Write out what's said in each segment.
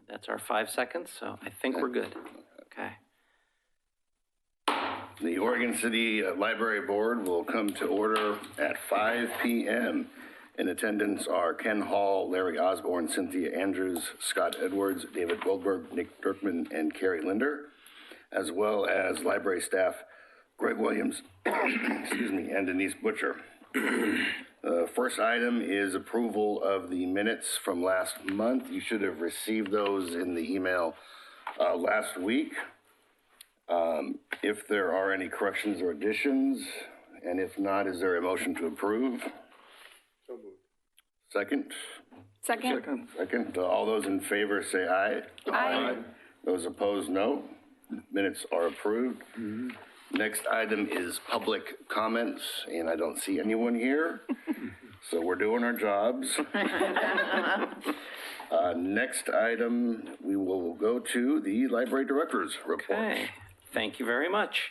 That's our 5 seconds, so I think we're good. Okay. The Oregon City Library Board will come to order at 5 p.m. In attendance are Ken Hall, Larry Osborne, Cynthia Andrews, Scott Edwards, David Goldberg, Nick Dirkman, and Carrie Linder, as well as library staff Greg Williams, excuse me, and Denise Butcher. First item is approval of the minutes from last month. You should have received those in the email last week. If there are any corrections or additions, and if not, is there a motion to approve? So moved. Second? Second. Second. All those in favor say aye. Aye. Those opposed, no. Minutes are approved. Next item is public comments, and I don't see anyone here, so we're doing our jobs. Next item, we will go to the library director's report. Okay. Thank you very much.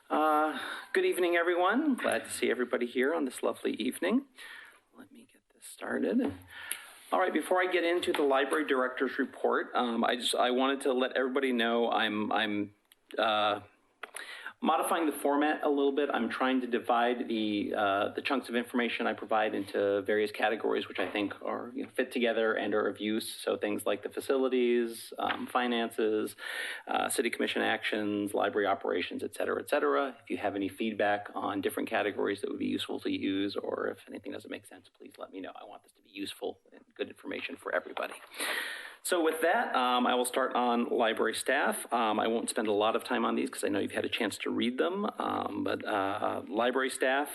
Good evening, everyone. Glad to see everybody here on this lovely evening. Let me get this started. All right, before I get into the library director's report, I wanted to let everybody know I'm modifying the format a little bit. I'm trying to divide the chunks of information I provide into various categories, which I think are fit together and are of use. So things like the facilities, finances, city commission actions, library operations, et cetera, et cetera. If you have any feedback on different categories that would be useful to use, or if anything doesn't make sense, please let me know. I want this to be useful and good information for everybody. So with that, I will start on library staff. I won't spend a lot of time on these because I know you've had a chance to read them, but library staff.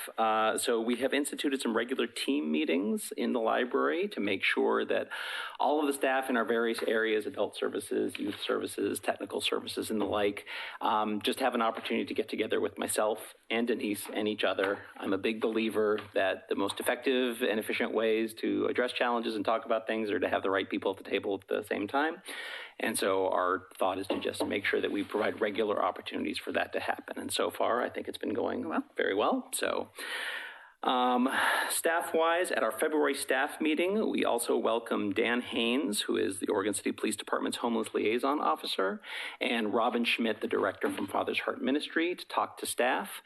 So we have instituted some regular team meetings in the library to make sure that all of the staff in our various areas, adult services, youth services, technical services, and the like, just have an opportunity to get together with myself and Denise and each other. I'm a big believer that the most effective and efficient ways to address challenges and talk about things are to have the right people at the table at the same time. And so our thought is to just make sure that we provide regular opportunities for that to happen. And so far, I think it's been going very well. So staff-wise, at our February staff meeting, we also welcomed Dan Haynes, who is the Oregon City Police Department's Homeless Liaison Officer, and Robin Schmidt, the director from Father's Heart Ministry, to talk to staff.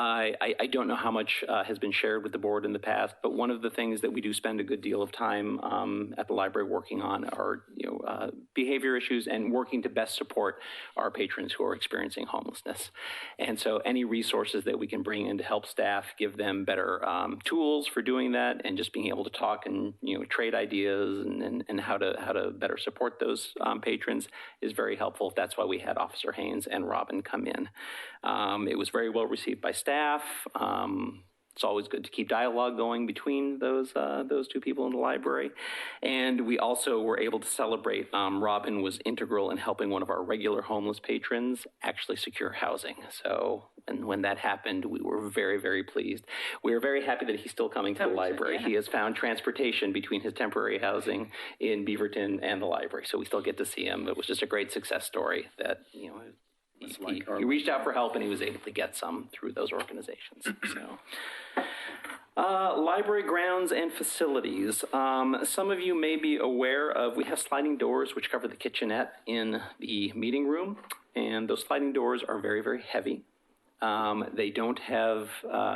I don't know how much has been shared with the board in the past, but one of the things that we do spend a good deal of time at the library working on are behavior issues and working to best support our patrons who are experiencing homelessness. And so any resources that we can bring in to help staff, give them better tools for doing that, and just being able to talk and trade ideas and how to better support those patrons is very helpful. That's why we had Officer Haynes and Robin come in. It was very well received by staff. It's always good to keep dialogue going between those two people in the library. And we also were able to celebrate Robin was integral in helping one of our regular homeless patrons actually secure housing. So, and when that happened, we were very, very pleased. We are very happy that he's still coming to the library. Yeah. He has found transportation between his temporary housing in Beaverton and the library. So we still get to see him. It was just a great success story that, he reached out for help and he was able to get some through those organizations. So, library grounds and facilities. Some of you may be aware of, we have sliding doors which cover the kitchenette in the meeting room, and those sliding doors are very, very heavy. They don't have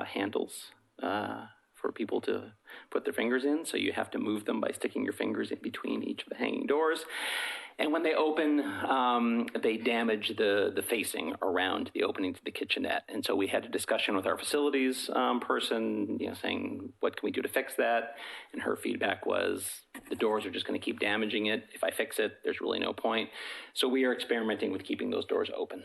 handles for people to put their fingers in, so you have to move them by sticking your fingers in between each of the hanging doors. And when they open, they damage the facing around the opening to the kitchenette. And so we had a discussion with our facilities person, saying, what can we do to fix that? And her feedback was, the doors are just going to keep damaging it. If I fix it, there's really no point. So we are experimenting with keeping those doors open,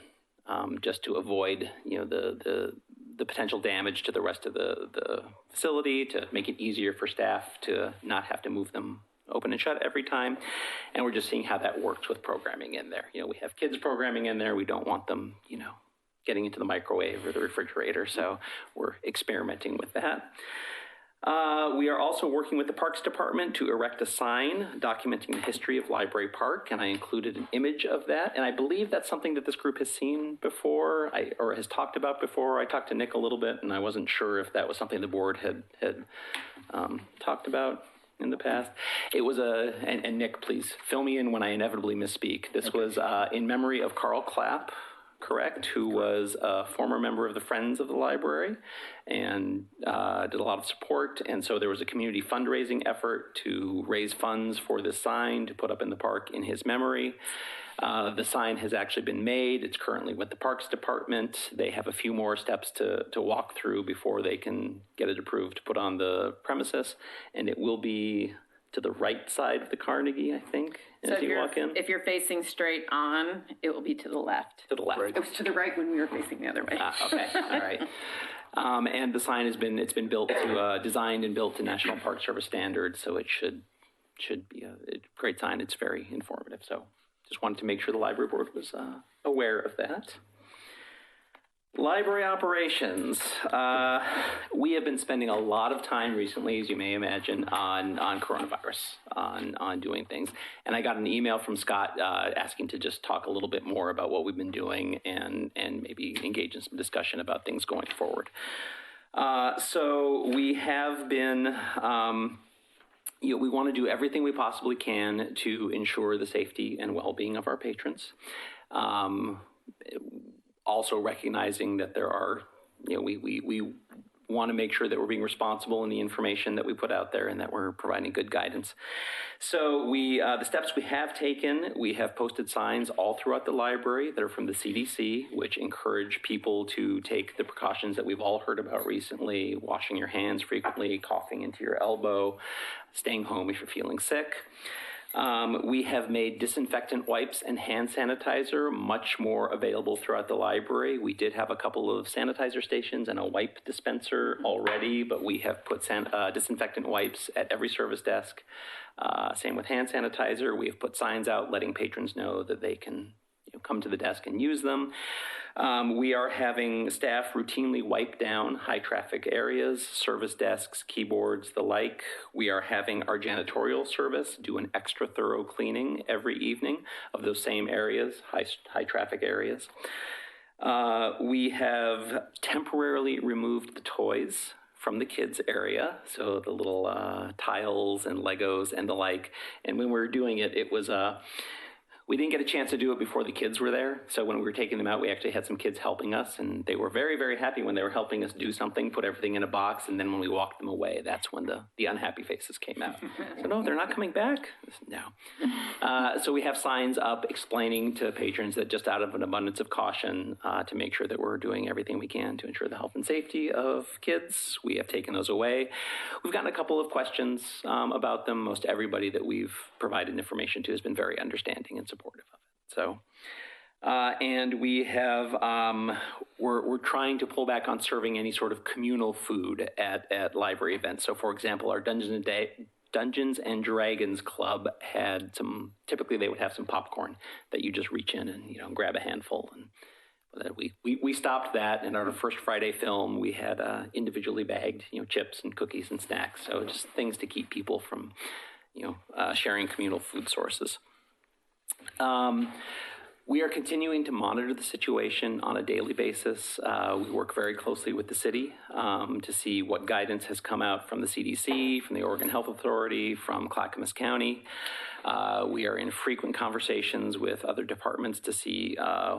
just to avoid, the potential damage to the rest of the facility, to make it easier for staff to not have to move them open and shut every time. And we're just seeing how that works with programming in there. We have kids programming in there. We don't want them, getting into the microwave or the refrigerator. So we're experimenting with that. We are also working with the Parks Department to erect a sign documenting the history of Library Park, and I included an image of that. And I believe that's something that this group has seen before, or has talked about before. I talked to Nick a little bit, and I wasn't sure if that was something the board had talked about. in the past. It was and Nick, please fill me in when I inevitably misspeak. This was in memory of Carl Clapp, correct, who was a former member of the Friends of the Library and did a lot of support. And so there was a community fundraising effort to raise funds for this sign to put up in the park in his memory. The sign has actually been made. It's currently with the Parks Department. They have a few more steps to walk through before they can get it approved to put on the premises. And it will be to the right side of the Carnegie, I think, So as you walk in. if you're facing straight on, it will be to the left. To the left. It was to the right when we were facing the other way. Okay, all right. And the sign it's been built to, designed and built to National Park Service standards, so it should be a great sign. It's very informative, so just wanted to make sure the library board was aware of that. Library operations. We have been spending a lot of time recently, as you may imagine, on coronavirus, on doing things. And I got an email from Scott asking to just talk a little bit more about what we've been doing and maybe engage in some discussion about things going forward. So we have been, we want to do everything we possibly can to ensure the safety and well-being of our patrons. Also recognizing that there are, we want to make sure that we're being responsible in the information that we put out there and that we're providing good guidance. So the steps we have taken, we have posted signs all throughout the library that are from the CDC, which encourage people to take the precautions that we've all heard about recently: washing your hands frequently, coughing into your elbow, staying home if you're feeling sick. We have made disinfectant wipes and hand sanitizer much more available throughout the library. We did have a couple of sanitizer stations and a wipe dispenser already, but we have put disinfectant wipes at every service desk. Same with hand sanitizer. We have put signs out letting patrons know that they can come to the desk and use them. We are having staff routinely wipe down high traffic areas, service desks, keyboards, the like. We are having our janitorial service do an extra thorough cleaning every evening of those same areas, high traffic areas. We have temporarily removed the toys from the kids area, so the little tiles and Legos and the like. And when we were doing it, it was we didn't get a chance to do it before the kids were there. So when we were taking them out, we actually had some kids helping us, and they were very, very happy when they were helping us do something, put everything in a box, and then when we walked them away, that's when the unhappy faces came out. So no, they're not coming back? No. So we have signs up explaining to patrons that just out of an abundance of caution to make sure that we're doing everything we can to ensure the health and safety of kids, we have taken those away. We've gotten a couple of questions about them. Most everybody that we've provided information to has been very understanding and supportive of it. So, and we have, we're trying to pull back on serving any sort of communal food at library events. So, for example, our Dungeons and Dragons Club had typically they would have some popcorn that you just reach in and, grab a handful. And we stopped that. And our first Friday film, we had individually bagged, chips and cookies and snacks. So just things to keep people from, sharing communal food sources. We are continuing to monitor the situation on a daily basis. We work very closely with the city to see what guidance has come out from the CDC, from the Oregon Health Authority, from Clackamas County. We are in frequent conversations with other departments to see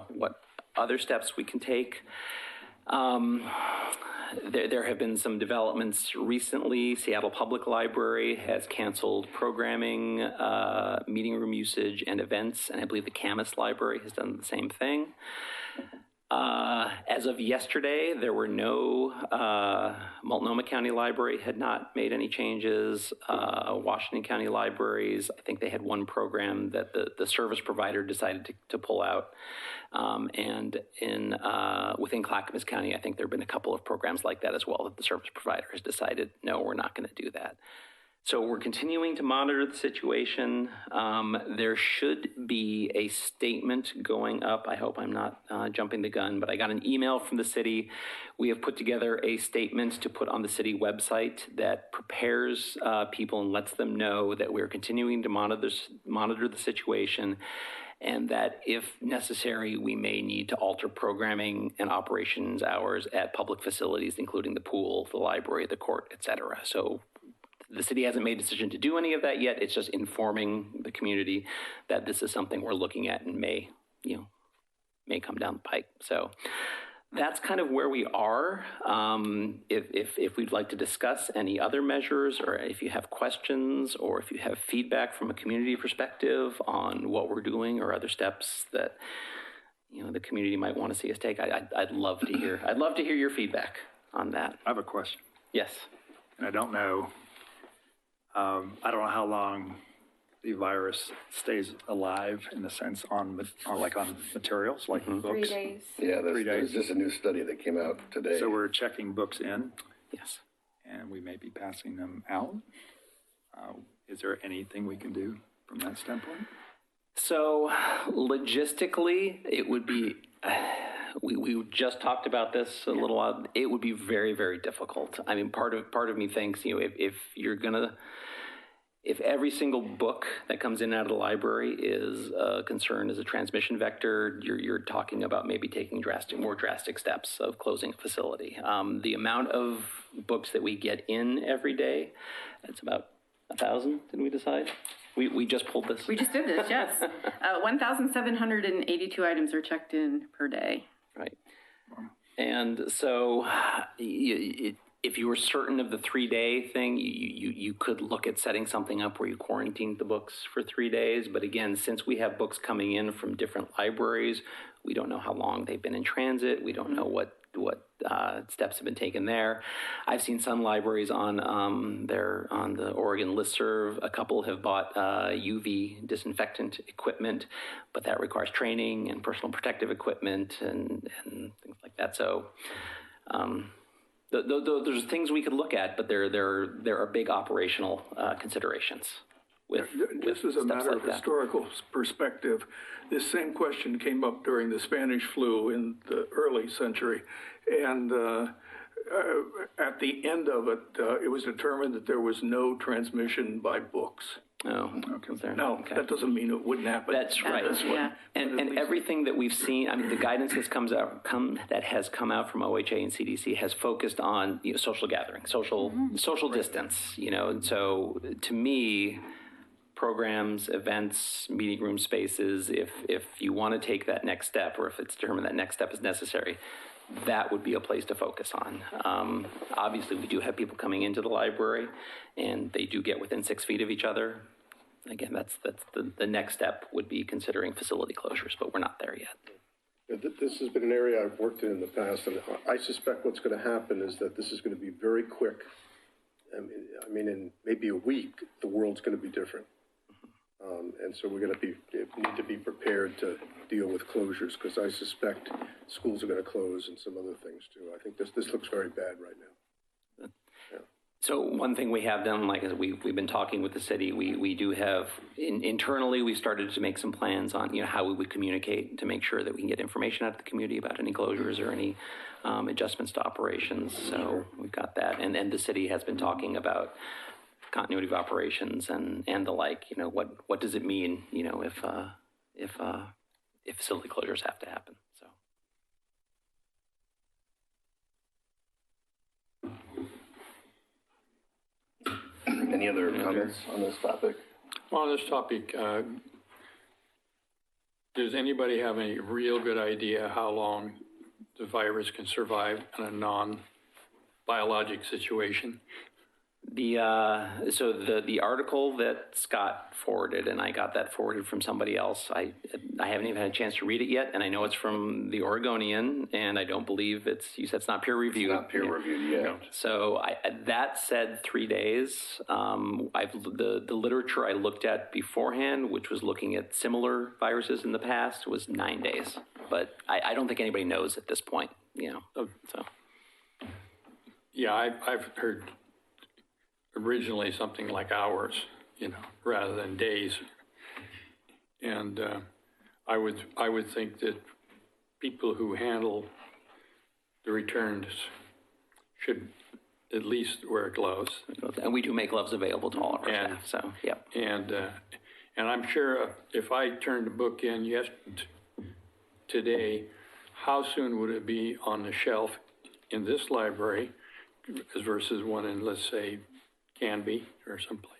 what other steps we can take. There have been some developments recently. Seattle Public Library has canceled programming, meeting room usage, and events, and I believe the Camas Library has done the same thing. As of yesterday, there were no, Multnomah County Library had not made any changes. Washington County Libraries, I think they had one program that the service provider decided to pull out. And within Clackamas County, I think there have been a couple of programs like that as well that the service provider has decided, no, we're not going to do that. So we're continuing to monitor the situation. There should be a statement going up. I hope I'm not jumping the gun, but I got an email from the city. We have put together a statement to put on the city website that prepares people and lets them know that we're continuing to monitor the situation, and that if necessary, we may need to alter programming and operations hours at public facilities, including the pool, the library, the court, et cetera. So the city hasn't made a decision to do any of that yet. It's just informing the community that this is something we're looking at and may come down the pike. So that's kind of where we are. If we'd like to discuss any other measures, or if you have questions, or if you have feedback from a community perspective on what we're doing or other steps that the community might want to see us take, I'd love to hear. I'd love to hear your feedback on that. I have a question, Yes. and I don't know how long the virus stays alive in the sense on materials like books. 3 days. Yeah, 3 there's days. just a new study that came out today. So we're checking books in, Yes. and we may be passing them out. Is there anything we can do from that standpoint? So logistically, it would be, we just talked about this a little while. It would be very, very difficult. I mean, part of me thinks, if every single book that comes in and out of the library is a concern as a transmission vector, you're talking about maybe taking more drastic steps of closing a facility. The amount of books that we get in every day, it's about 1,000, did we decide? We just pulled this. We just did this, yes. 1,782 items are checked in per day. Right. And so if you were certain of the 3-day thing, you could look at setting something up where you quarantined the books for 3 days. But again, since we have books coming in from different libraries, we don't know how long they've been in transit. We don't know what steps have been taken there. I've seen some libraries on the Oregon listserv. A couple have bought UV disinfectant equipment, but that requires training and personal protective equipment and things like that. So there's things we could look at, but there are big operational considerations. This is a matter of historical perspective. This same question came up during the Spanish flu in the early century. And at the end of it, it was determined that there was no transmission by books. Oh, okay. Now, that doesn't mean it wouldn't happen. That's right. Yeah. And everything that we've seen, I mean, the guidance that has come out from OHA and CDC has focused on social gathering, social distance. And so to me, programs, events, meeting room spaces, if you want to take that next step, or if it's determined that next step is necessary, that would be a place to focus on. Obviously, we do have people coming into the library, and they do get within 6 feet of each other. Again, that's the next step would be considering facility closures, but we're not there yet. This has been an area I've worked in the past, and I suspect what's going to happen is that this is going to be very quick. I mean, in maybe a week, the world's going to be different. And so we're going to need to be prepared to deal with closures, because I suspect schools are going to close and some other things too. I think this looks very bad right now. Yeah. So one thing we have done, like we've been talking with the city, we do have internally we started to make some plans on how we would communicate to make sure that we can get information out to the community about any closures or any adjustments to operations. So we've got that, and then the city has been talking about continuity of operations and the like. What does it mean if facility closures have to happen? So Any other comments on this topic? On this topic, does anybody have any real good idea how long the virus can survive in a non-biologic situation? The article that Scott forwarded, and I got that forwarded from somebody else. I haven't even had a chance to read it yet, and I know it's from the Oregonian, and I don't believe you said it's not peer reviewed. It's not peer reviewed yet. So that said 3 days. The literature I looked at beforehand, which was looking at similar viruses in the past, was 9 days. But I don't think anybody knows at this point. So. Yeah, I've heard originally something like hours, rather than days. And I would think that people who handle the returns should at least wear gloves. And we do make gloves available to all of our staff. So, yeah. And I'm sure if I turned a book in today, how soon would it be on the shelf in this library versus one in, let's say, Canby or someplace.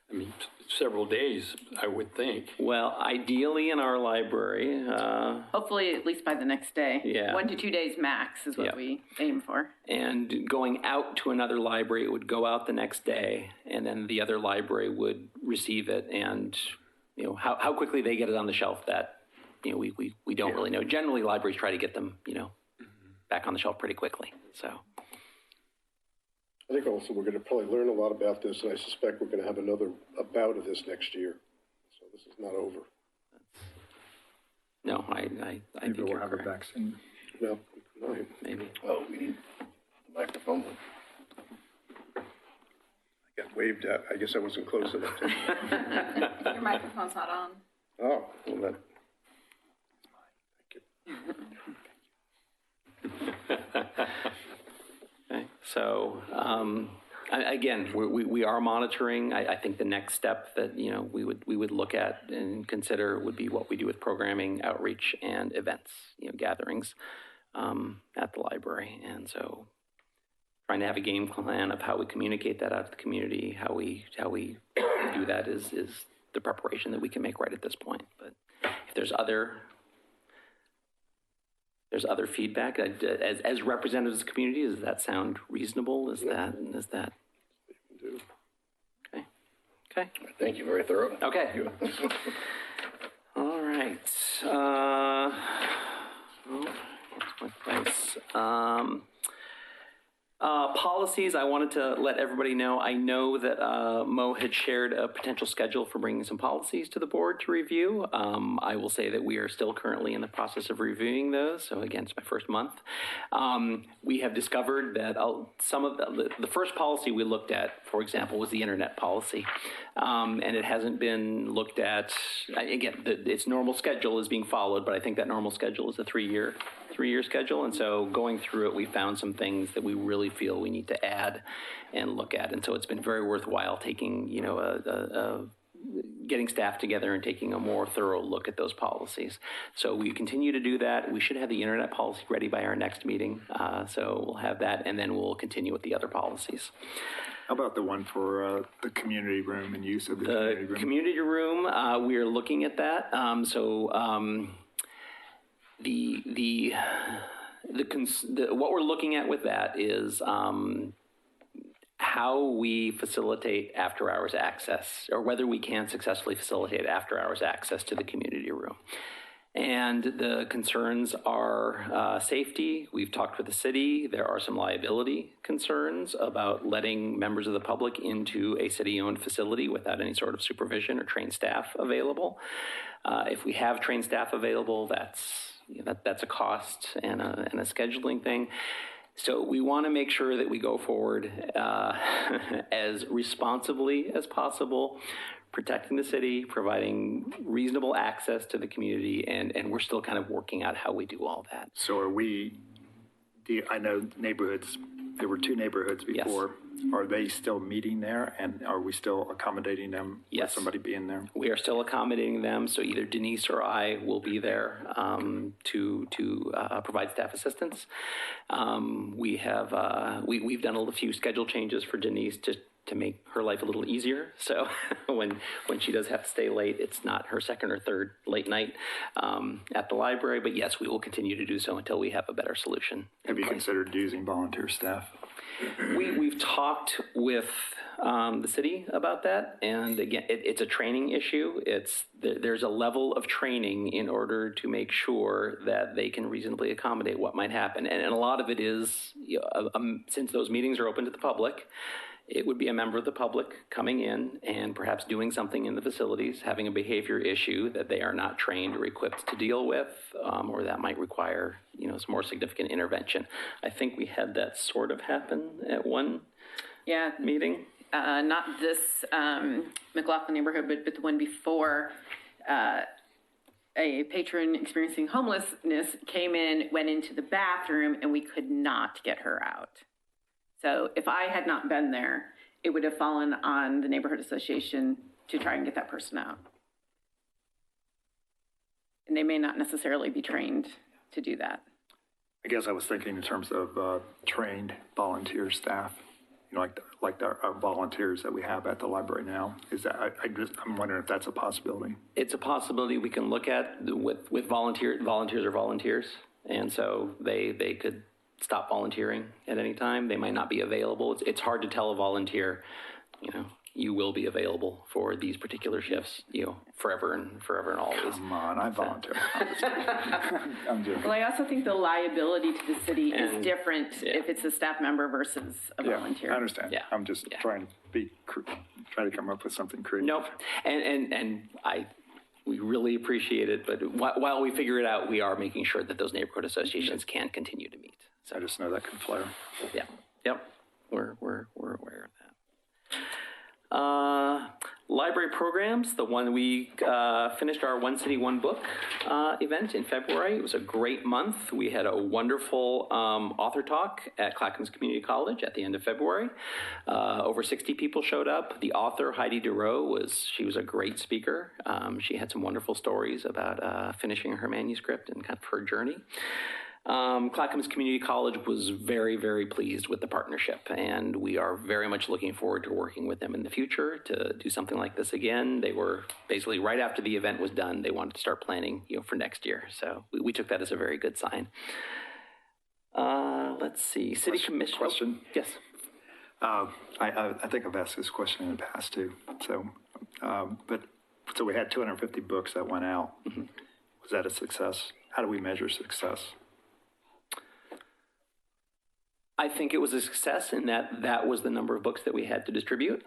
I mean, several days, I would think. Well, ideally in our library, Hopefully at least by the next day. Yeah. 1 to 2 days max is what Yep. we aim for. and going out to another library, it would go out the next day, and then the other library would receive it. And, you know, how quickly they get it on the shelf, that, you know, we don't really know. Generally, libraries try to get them, you know, back on the shelf pretty quickly, so. I think also we're going to probably learn a lot about this, and I suspect we're going to have another bout of this next year. So this is not over. No, I Maybe think we'll you're have a correct. vaccine. Well, right. Maybe. Oh, we need the microphone. I got waved at. I guess I wasn't close enough. Your microphone's not on. Oh, well, that. Okay, so, again, we are monitoring. I think the next step that, you know, we would look at and consider would be what we do with programming, outreach, and events, you know, gatherings at the library. And so trying to have a game plan of how we communicate that out to the community, how we do that is the preparation that we can make right at this point. But if there's other feedback, as representatives of the community, does that sound reasonable? Is that? Okay. Thank you, very thorough. Okay. All right. Thanks. Policies, I wanted to let everybody know. I know that Mo had shared a potential schedule for bringing some policies to the board to review. I will say that we are still currently in the process of reviewing those. So again, it's my first month. We have discovered that some of the first policy we looked at, for example, was the internet policy. And it hasn't been looked at. Again, its normal schedule is being followed, but I think that normal schedule is a three-year schedule. And so going through it, we found some things that we really feel we need to add and look at. And so it's been very worthwhile taking, you know, getting staff together and taking a more thorough look at those policies. So we continue to do that. We should have the internet policy ready by our next meeting. So we'll have that, and then we'll continue with the other policies. How about the one for the community room and use of the community room? Community room, we are looking at that. What we're looking at with that is how we facilitate after-hours access, or whether we can successfully facilitate after-hours access to the community room. And the concerns are safety. We've talked with the city. There are some liability concerns about letting members of the public into a city-owned facility without any sort of supervision or trained staff available. If we have trained staff available, that's a cost and a scheduling thing. So we want to make sure that we go forward as responsibly as possible, protecting the city, providing reasonable access to the community, and we're still kind of working out how we do all that. So I know neighborhoods, there were 2 neighborhoods before. Yes. Are they still meeting there, and are we still accommodating them? Yes. With somebody being there? We are still accommodating them, so either Denise or I will be there to provide staff assistance. We've done a few schedule changes for Denise to make her life a little easier. So when she does have to stay late, it's not her second or third late night at the library. But yes, we will continue to do so until we have a better solution. Have you considered using volunteer staff? We've talked with the city about that, and again, it's a training issue. There's a level of training in order to make sure that they can reasonably accommodate what might happen, and a lot of it is, since those meetings are open to the public, it would be a member of the public coming in and perhaps doing something in the facilities, having a behavior issue that they are not trained or equipped to deal with, or that might require, some more significant intervention. I think we had that sort of happen at one meeting. Not this McLaughlin neighborhood, but the one before. A patron experiencing homelessness came in, went into the bathroom, and we could not get her out. So if I had not been there, it would have fallen on the neighborhood association to try and get that person out. And they may not necessarily be trained to do that. I guess I was thinking in terms of trained volunteer staff. you know, like our volunteers that we have at the library now? Is that, I'm wondering if that's a possibility. It's a possibility we can look at with volunteers are volunteers. And so they could stop volunteering at any time. They might not be available. It's hard to tell a volunteer, you know, you will be available for these particular shifts, you know, forever and always. Come on, I volunteer. I'm joking. Well, I also think the liability to the city is different if it's a staff member versus a volunteer. I understand. Yeah. I'm just trying to come up with something creative. Nope. And we really appreciate it, but while we figure it out, we are making sure that those neighborhood associations can continue to meet. I just know that can flare. Yeah. Yep. We're aware of that. Library programs, the one we finished our One City, One Book event in February. It was a great month. We had a wonderful author talk at Clackamas Community College at the end of February. Over 60 people showed up. The author, Heidi Duro, was a great speaker. She had some wonderful stories about finishing her manuscript and kind of her journey. Clackamas Community College was very, very pleased with the partnership, and we are very much looking forward to working with them in the future to do something like this again. They were basically right after the event was done, they wanted to start planning, you know, for next year. So we took that as a very good sign. Let's see, City Commission. Question? Yes. I think I've asked this question in the past too. So, so we had 250 books that went out. Mm-hmm. Was that a success? How do we measure success? I think it was a success in that was the number of books that we had to distribute.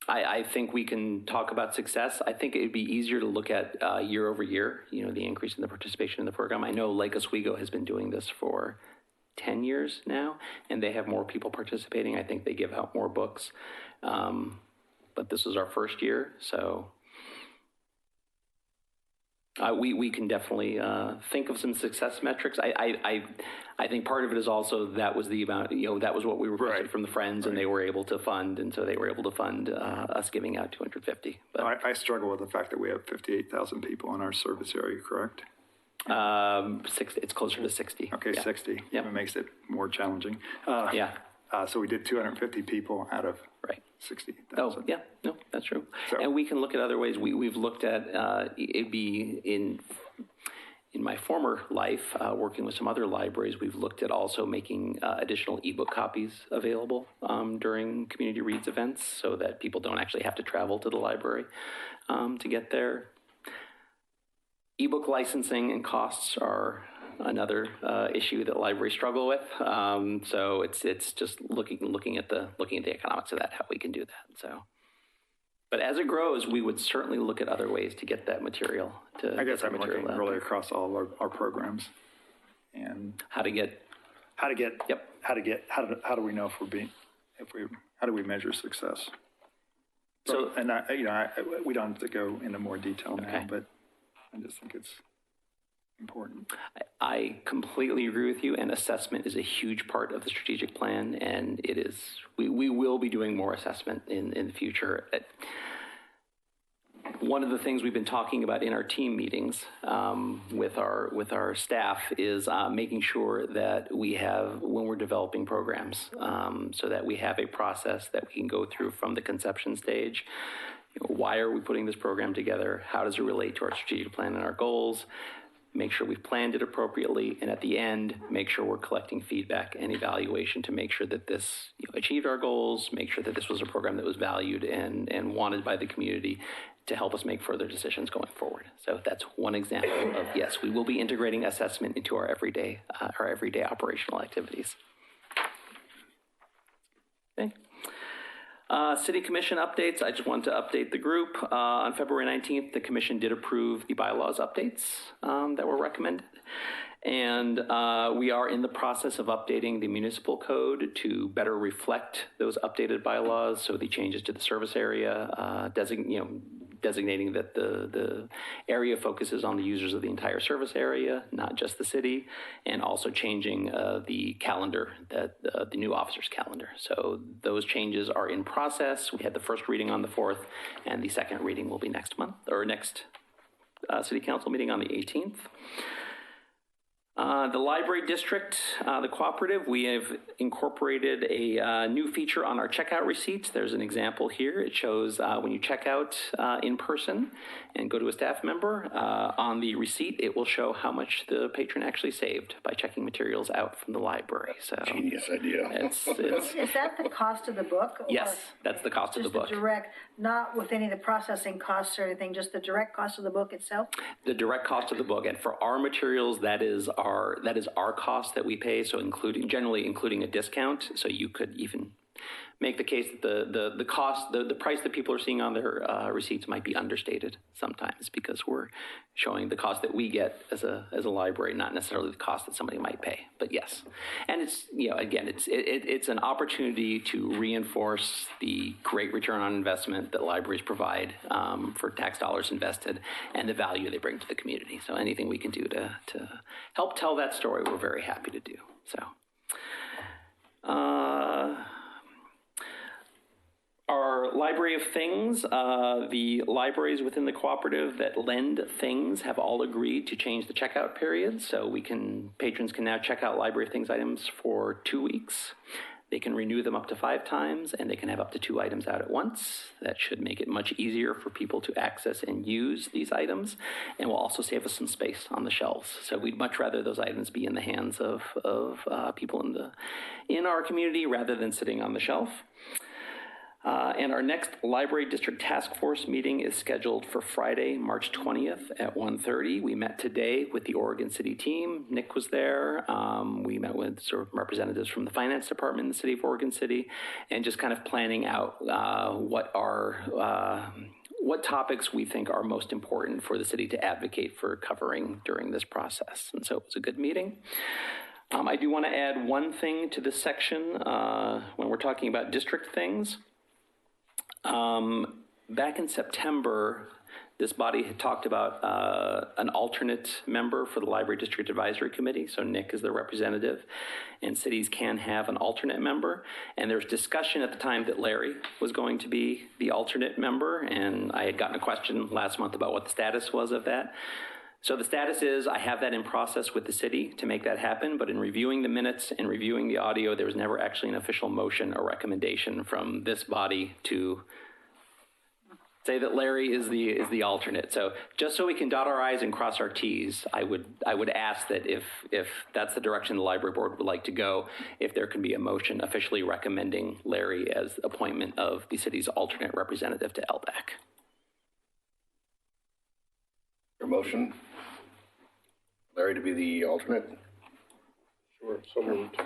I think we can talk about success. I think it'd be easier to look at year over year, you know, the increase in the participation in the program. I know Lake Oswego has been doing this for 10 years now, and they have more people participating. I think they give out more books. But this was our first year, so we can definitely think of some success metrics. I think part of it is also that was the amount, you know, that was what we requested from the Friends, and they were able to fund, and so they were able to fund us giving out 250. But I struggle with the fact that we have 58,000 people in our service area, correct? It's closer to 60. Okay, yeah. 60. Yep. It makes it more challenging. So we did 250 people out of 60,000. Oh, yeah. No, that's true. So, and we can look at other ways. We've looked at, it'd be in my former life, working with some other libraries, we've looked at also making additional ebook copies available during community reads events so that people don't actually have to travel to the library to get there. Ebook licensing and costs are another issue that libraries struggle with. So it's just looking at the economics of that, how we can do that. So, but as it grows, we would certainly look at other ways to get that material. I guess I'm looking really across all our programs, and how do we know how do we measure success? So, and we don't have to go into more detail now, but I just think it's important. I completely agree with you, and assessment is a huge part of the strategic plan, and it is. We will be doing more assessment in the future. One of the things we've been talking about in our team meetings with our staff is making sure that we have, when we're developing programs, so that we have a process that we can go through from the conception stage. Why are we putting this program together? How does it relate to our strategic plan and our goals? Make sure we've planned it appropriately, and at the end, make sure we're collecting feedback and evaluation to make sure that this achieved our goals, make sure that this was a program that was valued and wanted by the community to help us make further decisions going forward. So that's one example of, yes, we will be integrating assessment into our everyday operational activities. Okay. City Commission updates. I just want to update the group. On February 19th, the Commission did approve the bylaws updates that were recommended. And we are in the process of updating the municipal code to better reflect those updated bylaws. So the changes to the service area, designating that the area focuses on the users of the entire service area, not just the city, and also changing the calendar, the new officer's calendar. So those changes are in process. We had the first reading on the 4th, and the second reading will be next month, or next City Council meeting on the 18th. The library district, the cooperative, we have incorporated a new feature on our checkout receipts. There's an example here. It shows when you check out in person and go to a staff member, on the receipt, it will show how much the patron actually saved by checking materials out from the library. So Genius idea. it's Is that the cost of the book? yes, that's the cost of the book. Just the direct, not with any of the processing costs or anything, just the direct cost of the book itself? The direct cost of the book, and for our materials, that is our cost that we pay. So generally including a discount. So you could even make the case that the cost, the price that people are seeing on their receipts might be understated sometimes because we're showing the cost that we get as a library, not necessarily the cost that somebody might pay. But yes, and it's again it's an opportunity to reinforce the great return on investment that libraries provide for tax dollars invested and the value they bring to the community. So anything we can do to help tell that story, we're very happy to do. So. Our Library of Things, the libraries within the cooperative that lend things have all agreed to change the checkout period. So patrons can now check out Library of Things items for 2 weeks. They can renew them up to 5 times, and they can have up to 2 items out at once. That should make it much easier for people to access and use these items, and will also save us some space on the shelves. So we'd much rather those items be in the hands of people in our community rather than sitting on the shelf. And our next Library District Task Force meeting is scheduled for Friday, March 20th at 1:30. We met today with the Oregon City team. Nick was there. We met with sort of representatives from the finance department in the city of Oregon City and just kind of planning out what topics we think are most important for the city to advocate for covering during this process. And so it was a good meeting. I do want to add one thing to this section when we're talking about district things. Back in September, this body had talked about an alternate member for the Library District Advisory Committee. So Nick is the representative, and cities can have an alternate member. And there was discussion at the time that Larry was going to be the alternate member, and I had gotten a question last month about what the status was of that. So the status is I have that in process with the city to make that happen, but in reviewing the minutes and reviewing the audio, there was never actually an official motion or recommendation from this body to say that Larry is the alternate. So just so we can dot our I's and cross our T's, I would ask that if that's the direction the library board would like to go, if there can be a motion officially recommending Larry as appointment of the city's alternate representative to LDAC. Your motion? Larry to be the alternate? Sure, so moved.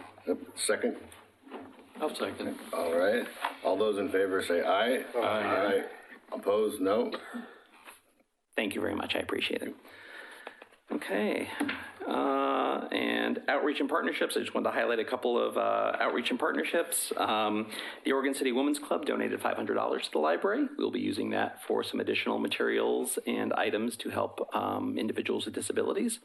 Second? I'll second. All right. All those in favor say aye. Aye. Opposed, no. Thank you very much. I appreciate it. Okay. And outreach and partnerships. I just wanted to highlight a couple of outreach and partnerships. The Oregon City Women's Club donated $500 to the library. We'll be using that for some additional materials and items to help individuals with disabilities.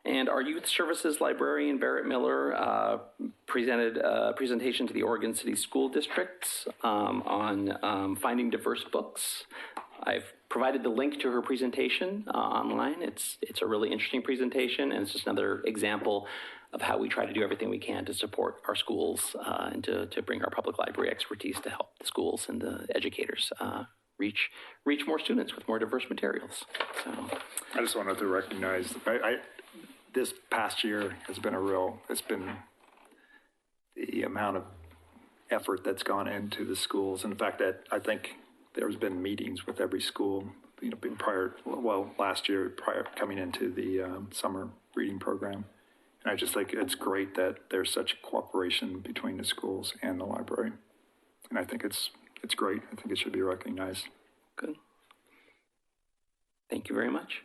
And our youth services librarian, Barrett Miller, presented a presentation to the Oregon City School Districts on finding diverse books. I've provided the link to her presentation online. It's a really interesting presentation, and it's just another example of how we try to do everything we can to support our schools and to bring our public library expertise to help the schools and the educators reach more students with more diverse materials. So I just wanted to recognize, this past year has been it's been the amount of effort that's gone into the schools, and the fact that I think there's been meetings with every school, last year prior coming into the summer reading program. And I just think it's great that there's such cooperation between the schools and the library. And I think it's great. I think it should be recognized. Good. Thank you very much.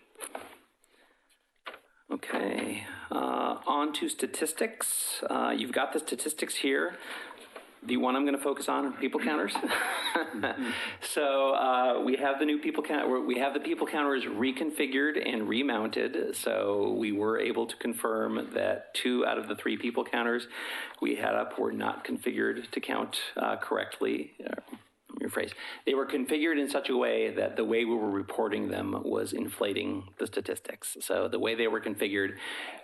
Okay, on to statistics. You've got the statistics here. The one I'm going to focus on are people counters. So we have the new people count. We have the people counters reconfigured and remounted. So we were able to confirm that 2 out of the 3 people counters we had up were not configured to count correctly. rephrase. They were configured in such a way that the way we were reporting them was inflating the statistics. So the way they were configured,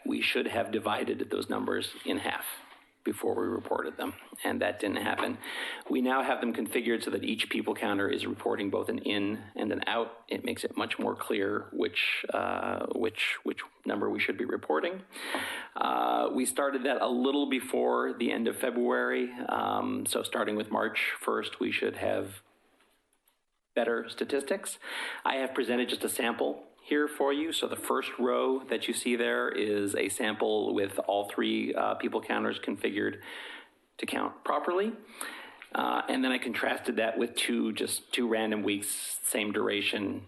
we should have divided those numbers in half before we reported them, and that didn't happen. We now have them configured so that each people counter is reporting both an in and an out. It makes it much more clear which number we should be reporting. We started that a little before the end of February, so starting with March 1st, we should have better statistics. I have presented just a sample here for you. So the first row that you see there is a sample with all three people counters configured to count properly. And then I contrasted that with two random weeks, same duration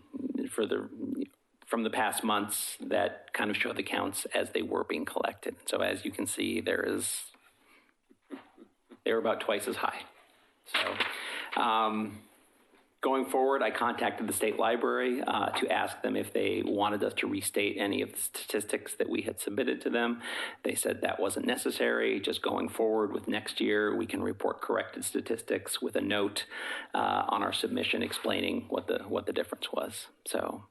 from the past months that kind of show the counts as they were being collected. So as you can see, they were about twice as high. So, going forward, I contacted the state library to ask them if they wanted us to restate any of the statistics that we had submitted to them. They said that wasn't necessary. Just going forward with next year, we can report corrected statistics with a note on our submission explaining what the difference was. So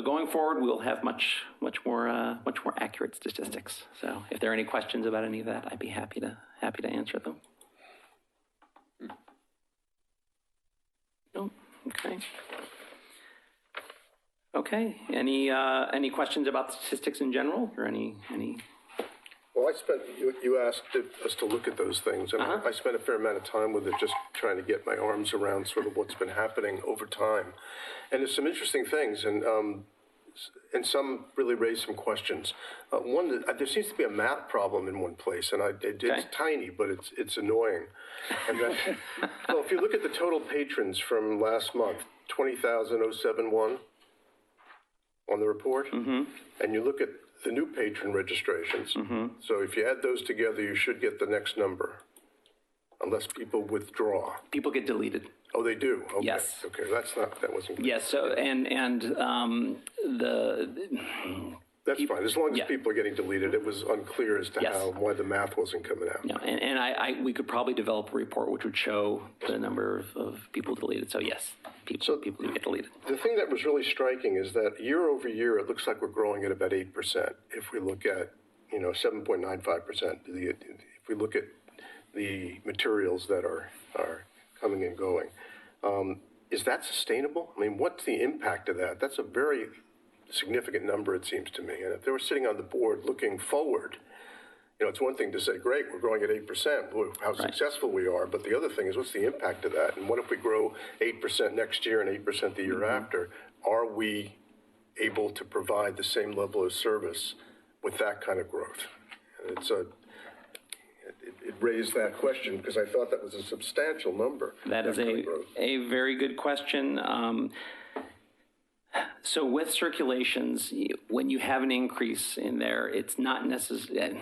going forward, we'll have much more accurate statistics. So if there are any questions about any of that, I'd be happy to answer them. No? Okay. Okay. Any questions about the statistics in general, or any? Well, you asked us to look at those things, and I spent a fair amount of time with it, just trying to get my arms around sort of what's been happening over time. And there's some interesting things, and some really raise some questions. One, there seems to be a math problem in one place, and it's tiny, but it's annoying. And then, well, if you look at the total patrons from last month, 20,071 on the report, and you look at the new patron registrations, so if you add those together, you should get the next number, unless people withdraw. People get deleted. Oh, they do? Okay. Yes. Okay, that wasn't clear. Yes, so, That's fine, as long as people are getting deleted. It was unclear as to why the math wasn't coming out. Yeah, and we could probably develop a report which would show the number of people deleted. So yes, people do get deleted. The thing that was really striking is that year over year, it looks like we're growing at about 8%. If we look at, 7.95%, if we look at the materials that are coming and going. Is that sustainable? I mean, what's the impact of that? That's a very significant number, it seems to me. And if they were sitting on the board looking forward, it's one thing to say, great, we're growing at 8%, how successful we are. But the other thing is, what's the impact of that? And what if we grow 8% next year and 8% the year after? Are we able to provide the same level of service with that kind of growth? And it raised that question because I thought that was a substantial number. That is a very good question. So with circulations, when you have an increase in there, it's not necessary.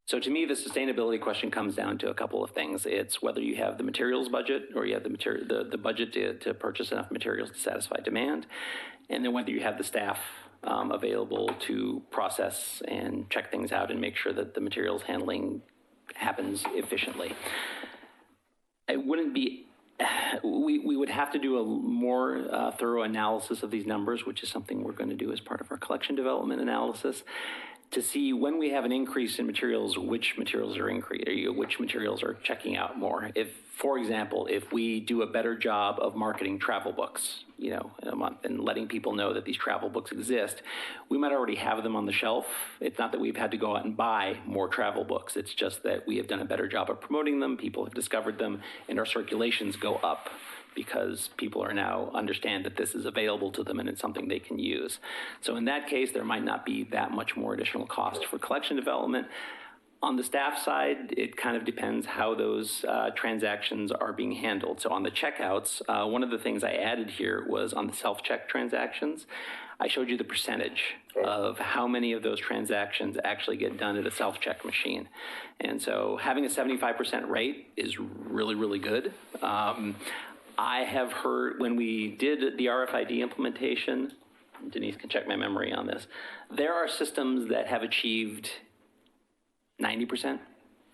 So to me, the sustainability question comes down to a couple of things. It's whether you have the materials budget or you have the budget to purchase enough materials to satisfy demand, and then whether you have the staff available to process and check things out and make sure that the materials handling happens efficiently. It wouldn't be, we would have to do a more thorough analysis of these numbers, which is something we're going to do as part of our collection development analysis, to see when we have an increase in materials, which materials are which materials are checking out more. If, for example, if we do a better job of marketing travel books, in a month and letting people know that these travel books exist, we might already have them on the shelf. It's not that we've had to go out and buy more travel books. It's just that we have done a better job of promoting them. People have discovered them, and our circulations go up because people are now understand that this is available to them and it's something they can use. So in that case, there might not be that much more additional cost for collection development. On the staff side, it kind of depends how those transactions are being handled. So on the checkouts, one of the things I added here was on the self-check transactions. I showed you the percentage of how many of those transactions actually get done at a self-check machine. And so having a 75% rate is really, really good. I have heard when we did the RFID implementation, Denise can check my memory on this, there are systems that have achieved 90%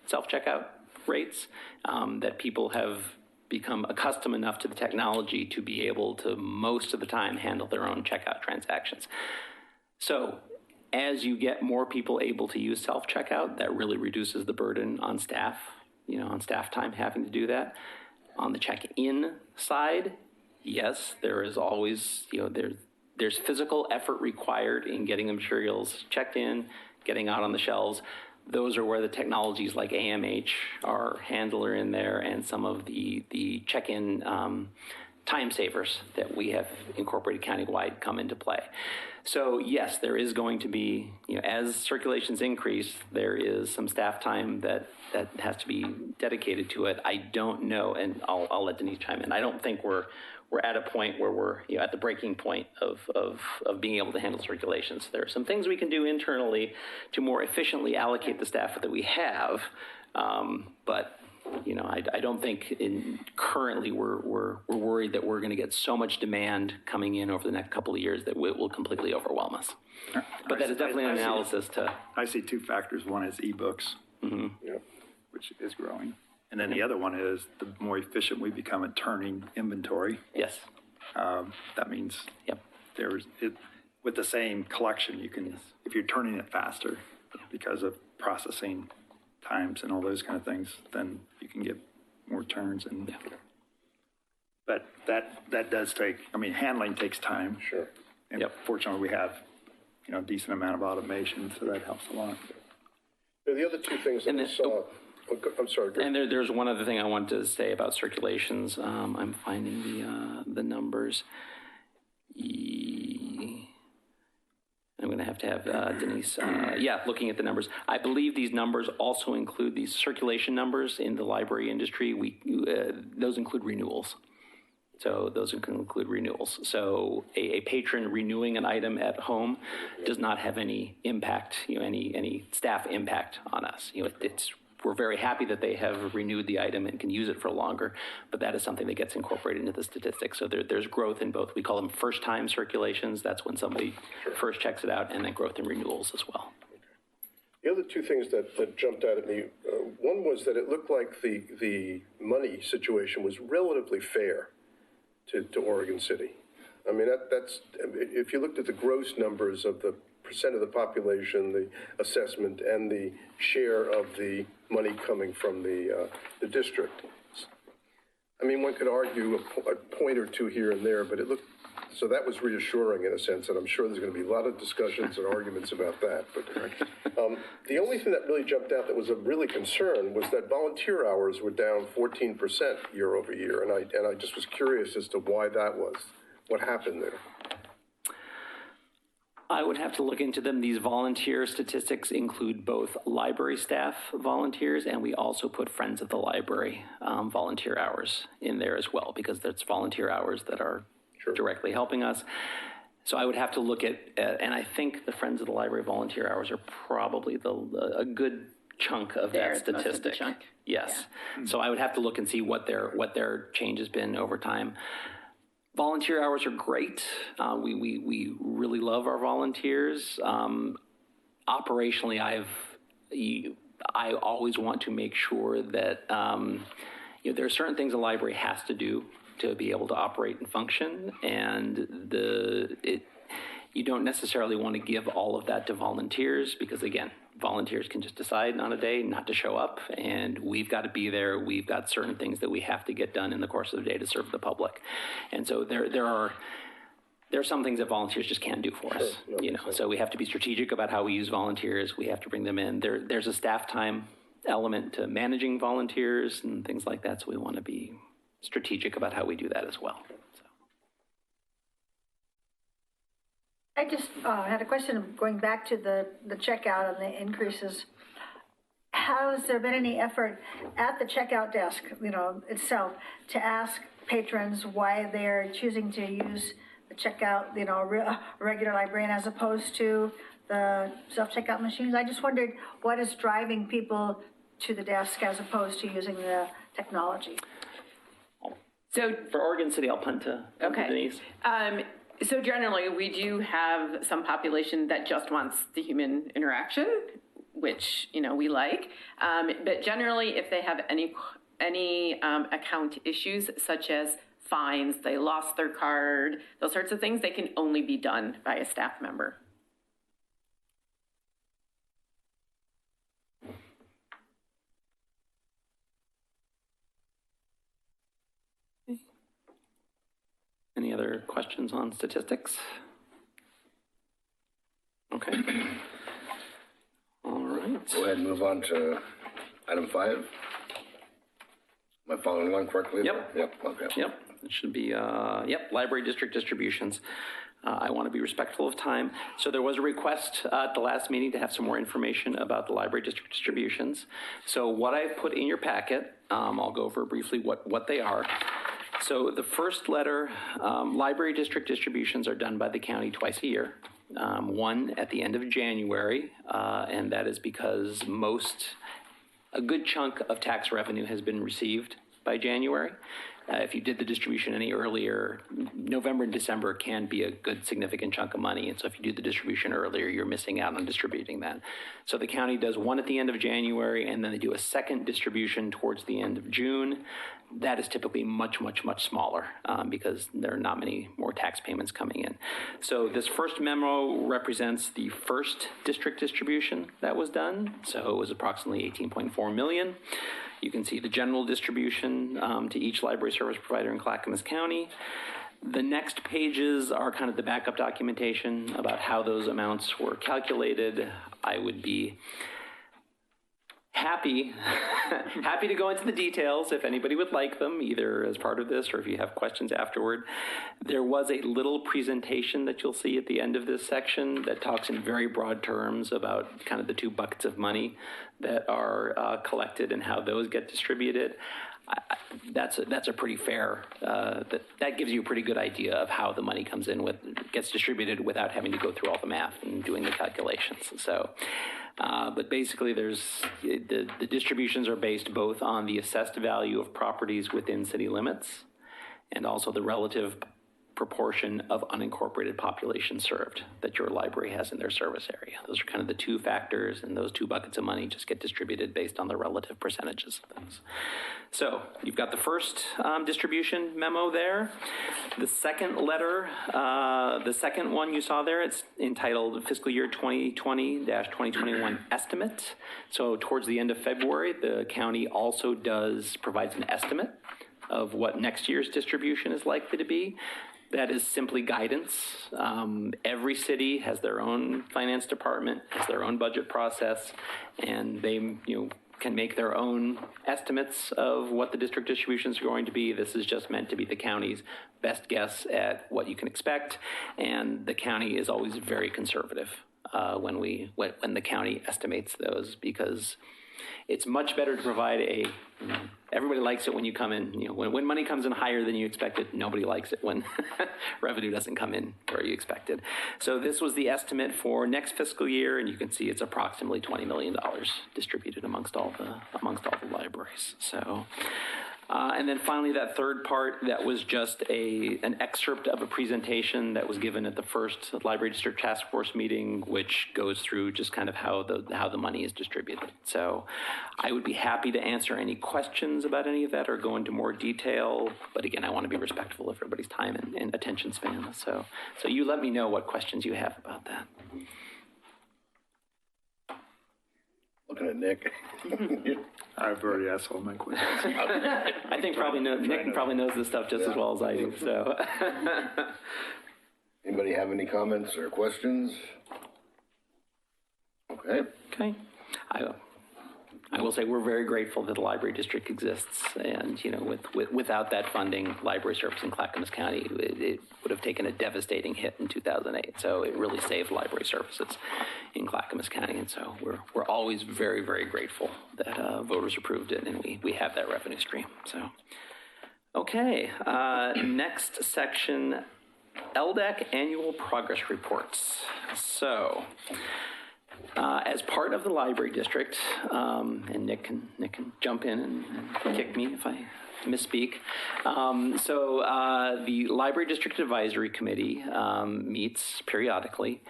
self-checkout rates, that people have become accustomed enough to the technology to be able to most of the time handle their own checkout transactions. So as you get more people able to use self-checkout, that really reduces the burden on staff, on staff time having to do that. On the check-in side, yes, there is always, there's physical effort required in getting the materials checked in, getting out on the shelves. Those are where the technologies like AMH, our handler in there, and some of the check-in time savers that we have incorporated countywide come into play. So yes, there is going to be, as circulations increase, there is some staff time that has to be dedicated to it. I don't know, and I'll let Denise chime in. I don't think we're at a point where we're at the breaking point of being able to handle circulations. There are some things we can do internally to more efficiently allocate the staff that we have, but I don't think currently we're worried that we're going to get so much demand coming in over the next couple of years that it will completely overwhelm us. But that is definitely an analysis to. I see two factors. One is ebooks, which is growing. And then the other one is the more efficient we become at turning inventory. Yes. That means with the same collection, you can, if you're turning it faster because of processing times and all those kind of things, then you can get more turns. And but that does take, handling takes time. Sure. And fortunately, we have, a decent amount of automation, so that helps a lot. The other two things that I saw. I'm sorry. And there's one other thing I wanted to say about circulations. I'm finding the numbers. I'm going to have Denise, looking at the numbers. I believe these numbers also include these circulation numbers in the library industry. Those include renewals. So those can include renewals. So a patron renewing an item at home does not have any impact, any staff impact on us. We're very happy that they have renewed the item and can use it for longer, but that is something that gets incorporated into the statistics. So there's growth in both. We call them first-time circulations. That's when somebody first checks it out, and then growth in renewals as well. The other two things that jumped out at me, one was that it looked like the money situation was relatively fair to Oregon City. That's if you looked at the gross numbers of the percent of the population, the assessment, and the share of the money coming from the district. One could argue a point or two here and there, but it looked, so that was reassuring in a sense, and I'm sure there's going to be a lot of discussions and arguments about that. But the only thing that really jumped out that was a really concern was that volunteer hours were down 14% year over year, and I just was curious as to why that was. What happened there? I would have to look into them. These volunteer statistics include both library staff volunteers, and we also put Friends of the Library volunteer hours in there as well, because that's volunteer hours that are directly helping us. So I would have to look at, and I think the Friends of the Library volunteer hours are probably a good chunk of that statistic. Most of the chunk. Yes. Yeah. So I would have to look and see what their change has been over time. Volunteer hours are great. We really love our volunteers. Operationally, I always want to make sure that there are certain things a library has to do to be able to operate and function, and you don't necessarily want to give all of that to volunteers because, again, volunteers can just decide on a day not to show up, and we've got to be there. We've got certain things that we have to get done in the course of the day to serve the public. And so there are some things that volunteers just can't do for us, So we have to be strategic about how we use volunteers. We have to bring them in. There's a staff time element to managing volunteers and things like that, so we want to be strategic about how we do that as well. I just had a question going back to the checkout and the increases. Has there been any effort at the checkout desk, itself, to ask patrons why they're choosing to use the checkout, a regular librarian as opposed to the self-checkout machines? I just wondered what is driving people to the desk as opposed to using the technology. So for Oregon City, I'll punt to Denise. So generally, we do have some population that just wants the human interaction which, you know, we like. But generally, if they have any account issues, such as fines, they lost their card, those sorts of things, they can only be done by a staff member. Any other questions on statistics? Okay. All right. Go ahead and move on to item 5. Am I following along correctly? Yep. Yep, okay. Yep, it should be, library district distributions. I want to be respectful of time. So there was a request at the last meeting to have some more information about the library district distributions. So what I've put in your packet, I'll go over briefly what they are. So the first letter, library district distributions are done by the county twice a year. One at the end of January, and that is because a good chunk of tax revenue has been received by January. If you did the distribution any earlier, November and December can be a good significant chunk of money. And so if you do the distribution earlier, you're missing out on distributing that. So the county does one at the end of January, and then they do a second distribution towards the end of June. That is typically much, much, much smaller because there are not many more tax payments coming in. So this first memo represents the first district distribution that was done. So it was approximately $18.4 million. You can see the general distribution to each library service provider in Clackamas County. The next pages are kind of the backup documentation about how those amounts were calculated. I would be happy to go into the details if anybody would like them, either as part of this or if you have questions afterward. There was a little presentation that you'll see at the end of this section that talks in very broad terms about kind of the 2 buckets of money that are collected and how those get distributed. That's a pretty fair, that gives you a pretty good idea of how the money comes in gets distributed without having to go through all the math and doing the calculations. So, but basically the distributions are based both on the assessed value of properties within city limits and also the relative proportion of unincorporated population served that your library has in their service area. Those are kind of the 2 factors, and those 2 buckets of money just get distributed based on the relative percentages of those. So you've got the first distribution memo there. The second letter, the second one you saw there, it's entitled Fiscal Year 2020-2021 Estimate. So towards the end of February, the county also provides an estimate of what next year's distribution is likely to be. That is simply guidance. Every city has their own finance department, has their own budget process, and they can make their own estimates of what the district distributions are going to be. This is just meant to be the county's best guess at what you can expect, and the county is always very conservative when the county estimates those, because it's much better to provide everybody likes it when you come in, when money comes in higher than you expected. Nobody likes it when revenue doesn't come in where you expected. So this was the estimate for next fiscal year, and you can see it's approximately $20 million distributed amongst all the libraries. So, and then finally, that third part, that was just an excerpt of a presentation that was given at the first Library District Task Force meeting, which goes through just kind of how the money is distributed. So I would be happy to answer any questions about any of that or go into more detail. But again, I want to be respectful of everybody's time and attention span. So you let me know what questions you have about that. Looking at Nick. I've already asked all my questions. I think Nick probably knows this stuff just as well as I do. So, Anybody have any comments or questions? Okay. Okay. I will say we're very grateful that the library district exists, and without that funding, library service in Clackamas County, it would have taken a devastating hit in 2008. So it really saved library services in Clackamas County, and so we're always very, very grateful that voters approved it, and we have that revenue stream. So, okay, next section, LDAC annual progress reports. So. As part of the library district, and Nick can jump in and kick me if misspeak. The Library District Advisory Committee meets periodically.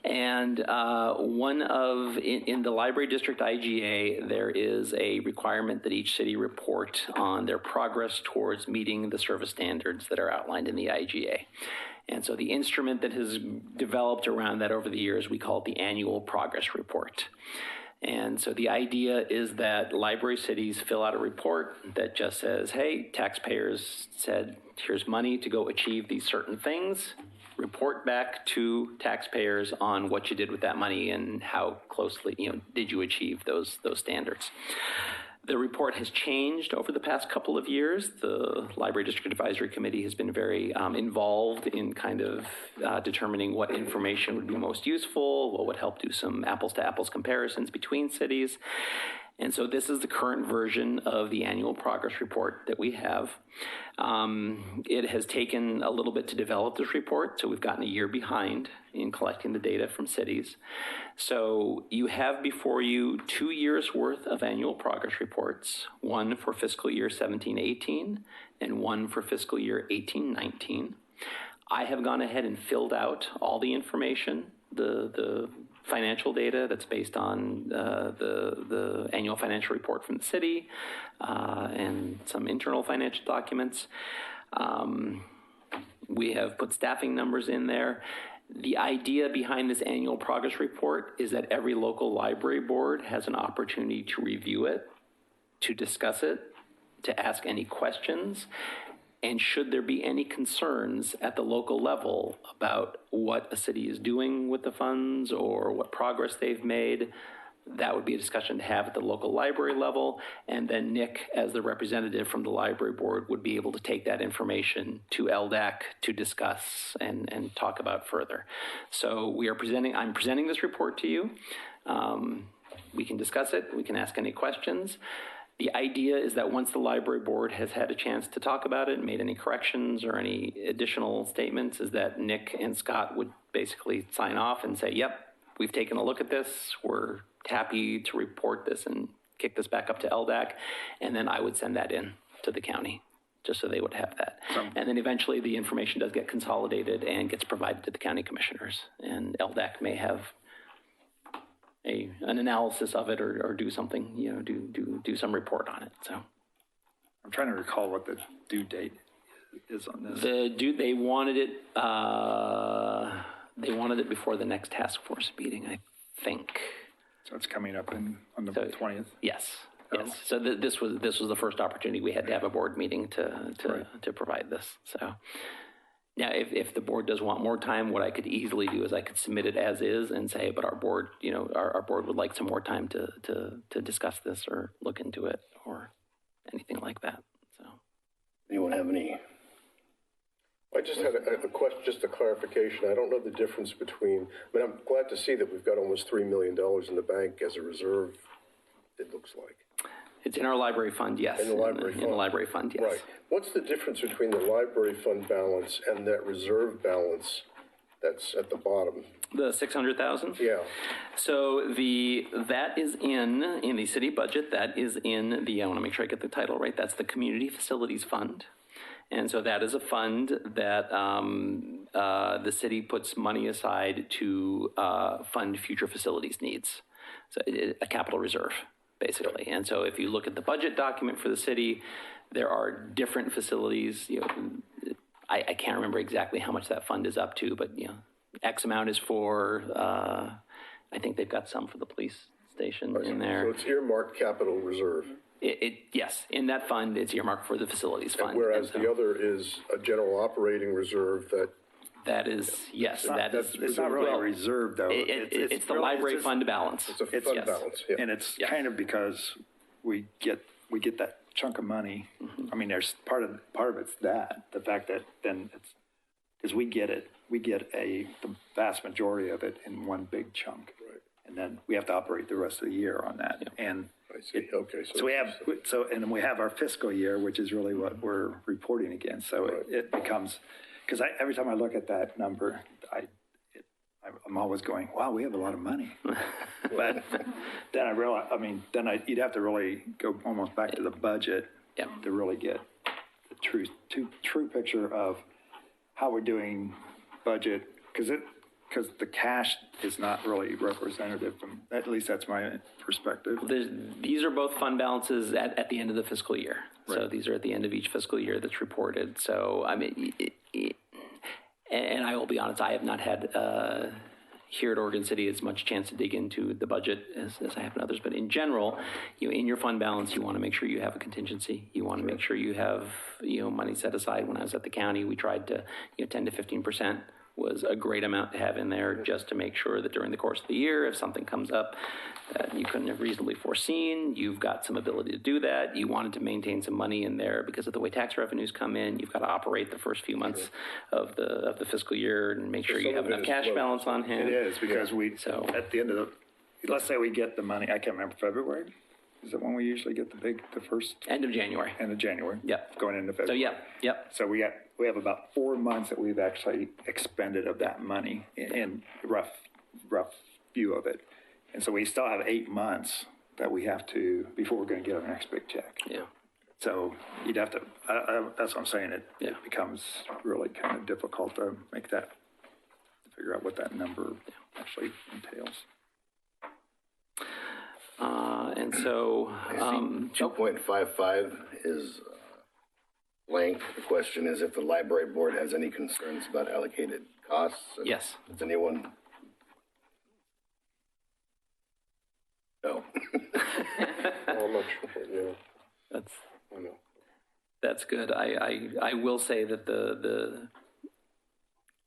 And in the Library District IGA, there is a requirement that each city report on their progress towards meeting the service standards that are outlined in the IGA. And so the instrument that has developed around that over the years, we call it the Annual Progress Report. And so the idea is that library cities fill out a report that just says, hey, taxpayers said, here's money to go achieve these certain things. Report back to taxpayers on what you did with that money and how closely, did you achieve those standards. The report has changed over the past couple of years. The Library District Advisory Committee has been very involved in kind of determining what information would be most useful, what would help do some apples-to-apples comparisons between cities. And so this is the current version of the Annual Progress Report that we have. It has taken a little bit to develop this report, so we've gotten a year behind in collecting the data from cities. So you have before you 2 years worth of Annual Progress Reports, one for fiscal year 17-18 and one for fiscal year 18-19. I have gone ahead and filled out all the information, the financial data that's based on the annual financial report from the city and some internal financial documents. We have put staffing numbers in there. The idea behind this annual progress report is that every local library board has an opportunity to review it, to discuss it, to ask any questions. And should there be any concerns at the local level about what a city is doing with the funds or what progress they've made, that would be a discussion to have at the local library level. And then Nick, as the representative from the library board, would be able to take that information to LDAC to discuss and talk about further. So I'm presenting this report to you. We can discuss it. We can ask any questions. The idea is that once the library board has had a chance to talk about it, made any corrections or any additional statements, is that Nick and Scott would basically sign off and say, yep, we've taken a look at this. We're happy to report this and kick this back up to LDAC. And then I would send that in to the county just so they would have that. And then eventually the information does get consolidated and gets provided to the county commissioners. And LDAC may have an analysis of it or do something, do some report on it. So I'm trying to recall what the due date is on this. They wanted it before the next task force meeting, I think. So it's coming up on the 20th? Yes. Yes. So this was the first opportunity we had to have a board meeting to provide this. So now, if the board does want more time, what I could easily do is I could submit it as is and say, but our board, our board would like some more time to discuss this or look into it or anything like that. So, anyone have any? I just had a question, just a clarification. I don't know the difference between. I'm glad to see that we've got almost $3 million in the bank as a reserve. It looks like. It's in our library fund, yes. In the library fund. In the library fund, yes. Right. What's the difference between the library fund balance and that reserve balance that's at the bottom? The 600,000? Yeah. So that is in the city budget. That is in I want to make sure I get the title right. That's the Community Facilities Fund. And so that is a fund that the city puts money aside to fund future facilities needs. So a capital reserve, basically. And so if you look at the budget document for the city, there are different facilities. I can't remember exactly how much that fund is up to, but X amount is for. I think they've got some for the police station in there. So it's earmarked capital reserve. Yes, in that fund, it's earmarked for the facilities fund. Whereas the other is a general operating reserve that is, yes, it's not really a reserve, though. It's the library fund balance. It's a fund balance, yeah. And it's kind of because we get that chunk of money. Mm-hmm. I mean, there's part of it's the fact that then it's because we get the vast majority of it in one big chunk, right? And then we have to operate the rest of the year on that. Yeah. And I see. Okay, and we have our fiscal year, which is really what we're reporting against. So right. it becomes. Because every time I look at that number, I'm always going, wow, we have a lot of money. But then I realize, you'd have to really go almost back to the budget to really get true picture of how we're doing budget, because the cash is not really representative from, at least that's my perspective. These are both fund balances at the end of the fiscal year. So Right. these are at the end of each fiscal year that's reported. So, I mean, and I will be honest, I have not had here at Oregon City as much chance to dig into the budget as I have in others. But in general, in your fund balance, you want to make sure you have a contingency. You want to make sure you have, money set aside. When I was at the county, we tried to, 10 to 15% was a great amount to have in there just to make sure that during the course of the year, if something comes up that you couldn't have reasonably foreseen, you've got some ability to do that. You wanted to maintain some money in there because of the way tax revenues come in. You've got to operate the first few months of the fiscal year and make sure you have enough cash balance on hand. It is, because at the end of let's say we get the money, I can't remember, February? Is that when we usually get the first? End of January. End of January. Yep. Going into February. So, yep. So we have about 4 months that we've actually expended of that money in rough view of it. And so we still have 8 months that we have to, before we're going to get our next big check. Yeah. So you'd have to, that's what I'm saying, it becomes really kind of difficult to make that, to figure out what that number actually entails. And so, I see 2.55 is blank. The question is if the library board has any concerns about allocated costs. Yes. Does anyone? No. How much, yeah, That's I know. That's good. I will say that the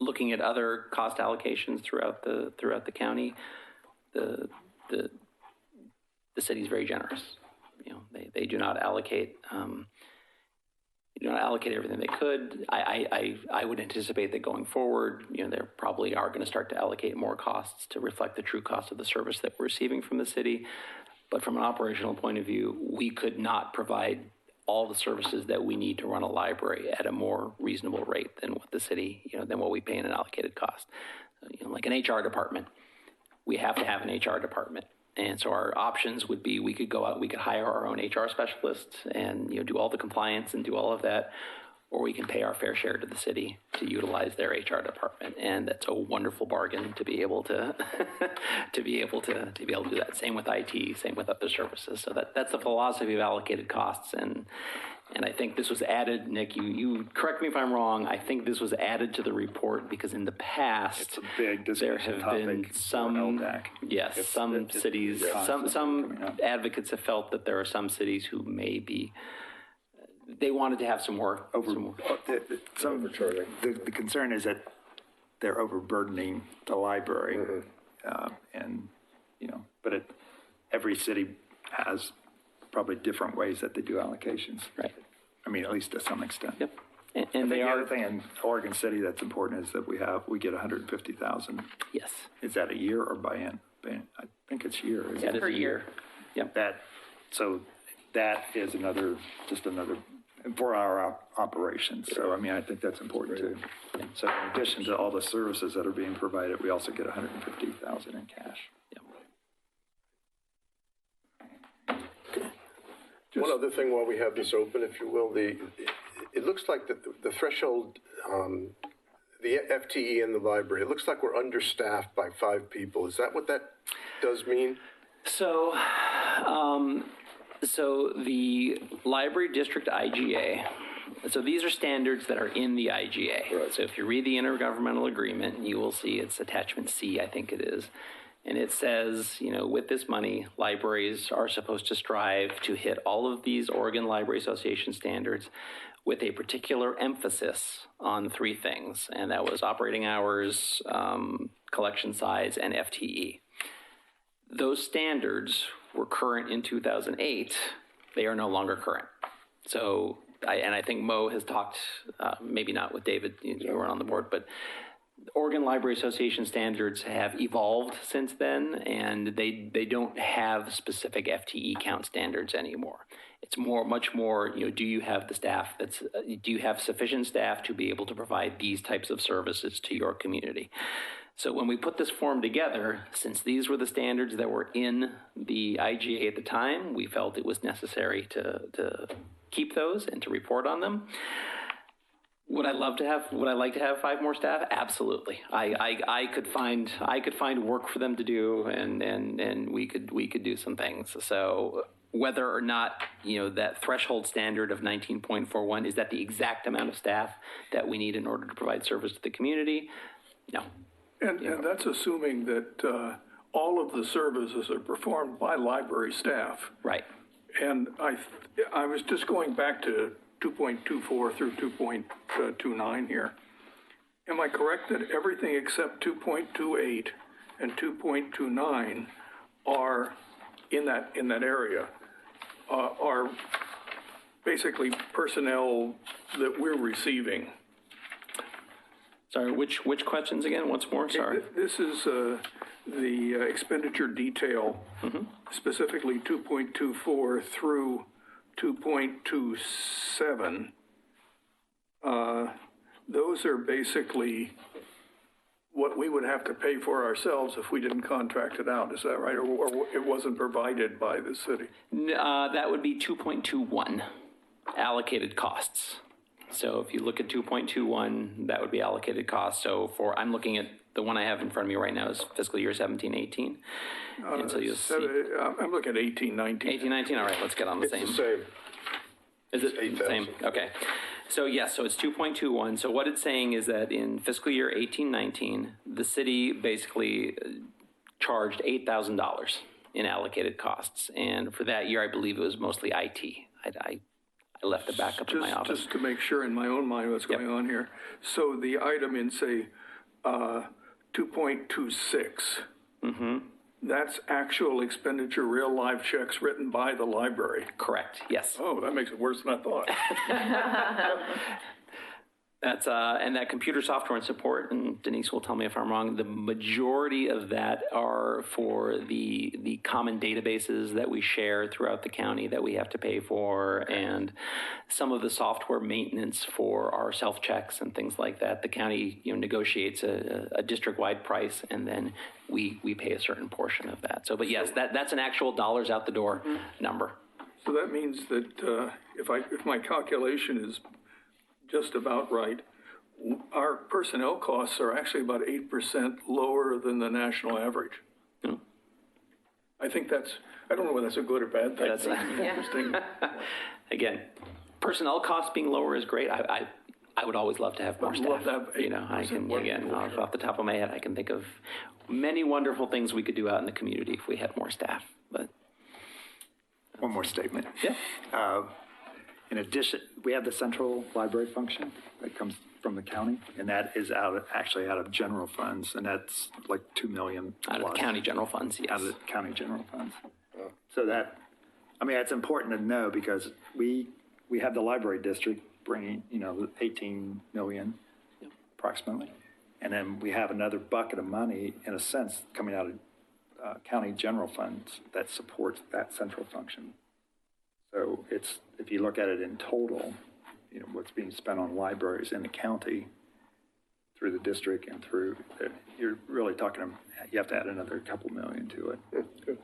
looking at other cost allocations throughout the county, the city is very generous. They do not allocate everything they could. I would anticipate that going forward, they probably are going to start to allocate more costs to reflect the true cost of the service that we're receiving from the city. But from an operational point of view, we could not provide all the services that we need to run a library at a more reasonable rate than what the city, than what we pay in an allocated cost. Like an HR department, we have to have an HR department. And so our options would be we could go out, we could hire our own HR specialists and do all the compliance and do all of that, or we can pay our fair share to the city to utilize their HR department. And that's a wonderful bargain to be able to to be able to do that. Same with IT, same with other services. So that's the philosophy of allocated costs. And I think this was added, Nick, you correct me if I'm wrong, I think this was added to the report because in the past, It's a big there discussion have been topic some, for LDAC. yes, some cities, some advocates have felt that there are some cities who may be, they wanted to have some more. Overcharging. The concern is that they're overburdening the library. And, but every city has probably different ways that they do allocations. Right. I mean, at least to some extent. Yep. I And think they the are, other thing in Oregon City that's important is that we get 150,000. yes, Is that a year or I think it's year. Isn't that it? is a year. Yep. So that is another 4-hour operation. So, I mean, I think that's important too. So in addition to all the services that are being provided, we also get 150,000 in cash. One other thing while we have this open, if you will, it looks like the threshold, the FTE in the library, it looks like we're understaffed by 5 people. Is that what that does mean? So, so the library district IGA, so these are standards that are in the IGA. Right. So if you read the intergovernmental agreement, you will see it's attachment C, I think it is. And it says, with this money, libraries are supposed to strive to hit all of these Oregon Library Association standards with a particular emphasis on 3 things. And that was operating hours, collection size, and FTE. Those standards were current in 2008. They are no longer current. So, I think Mo has talked, maybe not with David, you weren't on the board, but Oregon Library Association standards have evolved since then, and they don't have specific FTE count standards anymore. It's much more, do you have the staff do you have sufficient staff to be able to provide these types of services to your community? So when we put this form together, since these were the standards that were in the IGA at the time, we felt it was necessary to keep those and to report on them. Would I like to have 5 more staff? Absolutely. I could find work for them to do, and we could do some things. So whether or not, that threshold standard of 19.41, is that the exact amount of staff that we need in order to provide service to the community? No. And that's assuming that all of the services are performed by library staff. Right. And I was just going back to 2.24 through 2.29 here. Am I correct that everything except 2.28 and 2.29 are in that area, are basically personnel that we're receiving? Sorry, which questions again? Once more, sorry. This is the expenditure detail, specifically 2.24 through 2.27. Those are basically what we would have to pay for ourselves if we didn't contract it out. Is that right? Or it wasn't provided by the city? That would be 2.21 allocated costs. So if you look at 2.21, that would be allocated costs. So I'm looking at the one I have in front of me right now is fiscal year 17-18. And so you'll see. I'm looking at 18-19. 18-19, all right, let's get on the same. It's the same. Is it the same? Okay. So yes, so it's 2.21. So what it's saying is that in fiscal year 18-19, the city basically charged $8,000 in allocated costs. And for that year, I believe it was mostly IT. I left it back up in my office. Just to make sure in my own mind what's going on here. So the item in, say, 2.26, that's actual expenditure, real live checks written by the library. Correct, yes. Oh, that makes it worse than I thought. That's and that computer software and support, and Denise will tell me if I'm wrong, the majority of that are for the common databases that we share throughout the county that we have to pay for, and some of the software maintenance for our self-checks and things like that. The county negotiates a district-wide price, and then we pay a certain portion of that. So, but yes, that's an actual dollars out the door number. So that means that if my calculation is just about right, our personnel costs are actually about 8% lower than the national average. I think I don't know whether that's a good or bad thing. That's interesting. Again, personnel costs being lower is great. I would always love to have more staff. I can, again, off the top of my head, I can think of many wonderful things we could do out in the community if we had more staff. But one more statement. Yeah. In addition, we have the central library function that comes from the county, and that is actually out of general funds, and that's like $2 million. Out of the county general funds, yes. Out of the county general funds. So that's important to know because we have the library district bringing, $18 million approximately, and then we have another bucket of money, in a sense, coming out of county general funds that supports that central function. So if you look at it in total, what's being spent on libraries in the county through the district and you're really talking, you have to add another couple million to it. Good.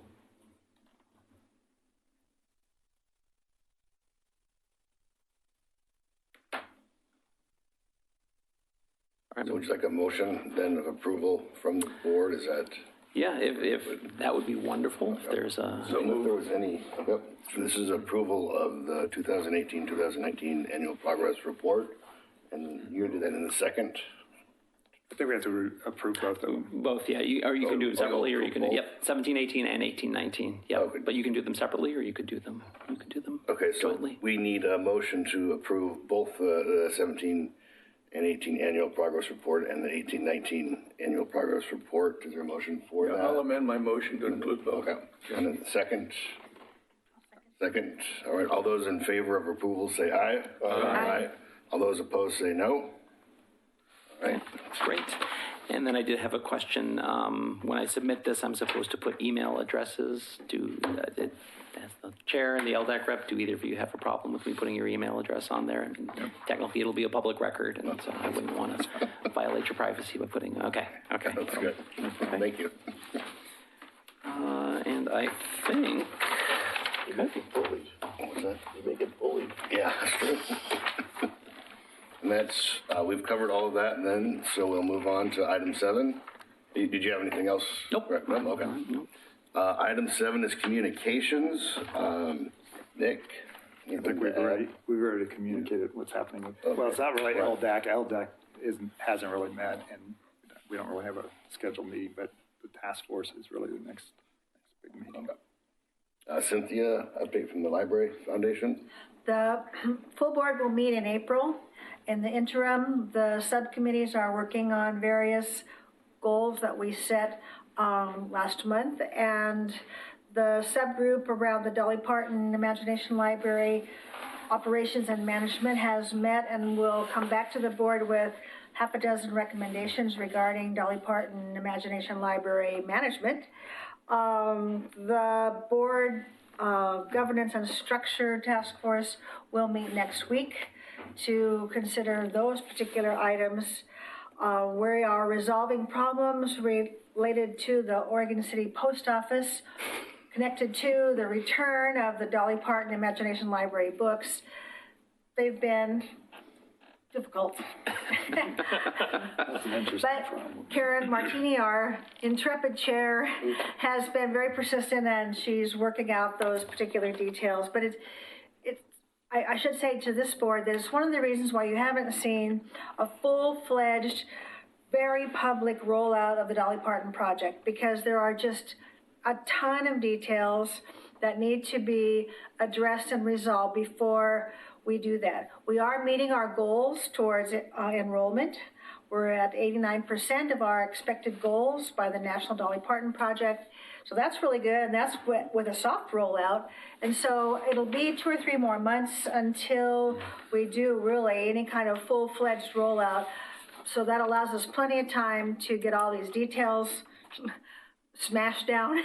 So would you like a motion then of approval from the board? Is that? Yeah, if that would be wonderful. If there's a. So if there was any, so this is approval of the 2018-2019 annual progress report, and you do that in a second. I think we have to approve both of them. Both, yeah. You can do them separately, or you can. Yep, 17-18 and 18-19. Yeah, okay. But you can do them separately, or you could do them. Okay, so jointly. We need a motion to approve both the 17 and 18 annual progress report and the 18-19 annual progress report. Is there a motion for that? I'll amend my motion to include both. Okay. And then second. All right. All those in favor of approval say aye. Aye. All those opposed say no. All right. Great. And then I did have a question. When I submit this, I'm supposed to put email addresses. As the chair and the LDAC rep, do either of you have a problem with me putting your email address on there? I mean, technically, it'll be a public record, and so I wouldn't want to violate your privacy by putting, okay. That's good. Thank you. And I think, What's that? You may get bullied. Yeah, that's true. And that's, we've covered all of that then, so we'll move on to item 7. Did you have anything else? Nope. No? Okay. Nope. Item 7 is communications. Nick? I think we've already communicated what's happening with, well, it's not really LDAC. LDAC hasn't really met, and we don't really have a scheduled meeting, but the task force is really the next big meeting. Cynthia, update from the Library Foundation. The full board will meet in April. In the interim, the subcommittees are working on various goals that we set last month, and the subgroup around the Dolly Parton Imagination Library Operations and Management has met and will come back to the board with half a dozen recommendations regarding Dolly Parton Imagination Library Management. The board governance and structure task force will meet next week to consider those particular items. We are resolving problems related to the Oregon City Post Office connected to the return of the Dolly Parton Imagination Library books. They've been difficult. That's an interesting But problem. Karen Martini, our intrepid chair, has been very persistent, and she's working out those particular details. But I should say to this board that it's one of the reasons why you haven't seen a full-fledged, very public rollout of the Dolly Parton project, because there are just a ton of details that need to be addressed and resolved before we do that. We are meeting our goals towards enrollment. We're at 89% of our expected goals by the National Dolly Parton Project. So that's really good, and that's with a soft rollout. And so it'll be 2 or 3 more months until we do really any kind of full-fledged rollout. So that allows us plenty of time to get all these details smashed down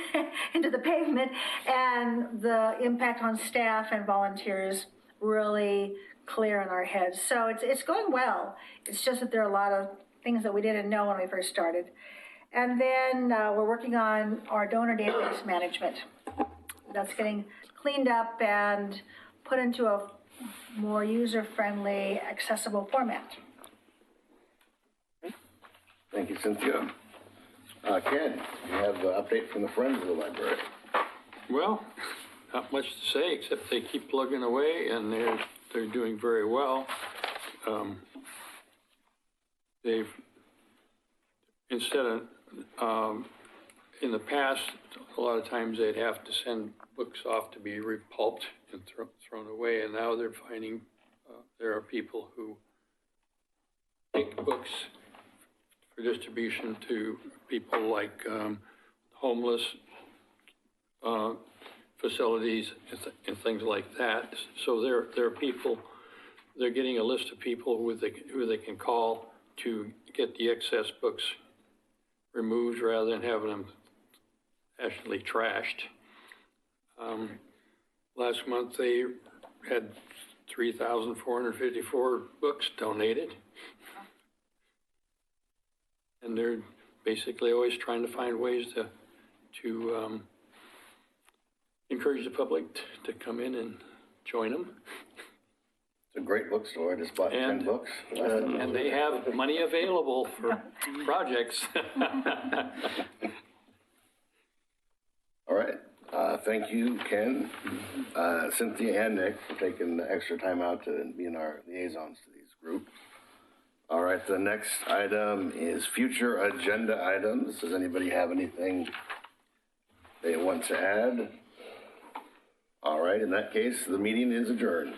into the pavement, and the impact on staff and volunteers really clear in our heads. So it's going well. It's just that there are a lot of things that we didn't know when we first started. And then we're working on our donor database management. That's getting cleaned up and put into a more user-friendly, accessible format. Thank you, Cynthia. Ken, you have an update from the Friends of the Library. Well, not much to say, except they keep plugging away, and they're doing very well. They've, instead of, in the past, a lot of times they'd have to send books off to be repulped and thrown away, and now they're finding there are people who take books for distribution to people like homeless facilities and things like that. So there are people, they're getting a list of people who they can call to get the excess books removed rather than having them actually trashed. Last month they had 3,454 books donated. And they're basically always trying to find ways to encourage the public to come in and join them. It's a great bookstore. I just bought 10 books. And they have money available for projects. All right. Thank you, Ken, Cynthia, and Nick for taking the extra time out to be in our liaisons to these groups. All right, the next item is future agenda items. Does anybody have anything they want to add? All right, in that case, the meeting is adjourned.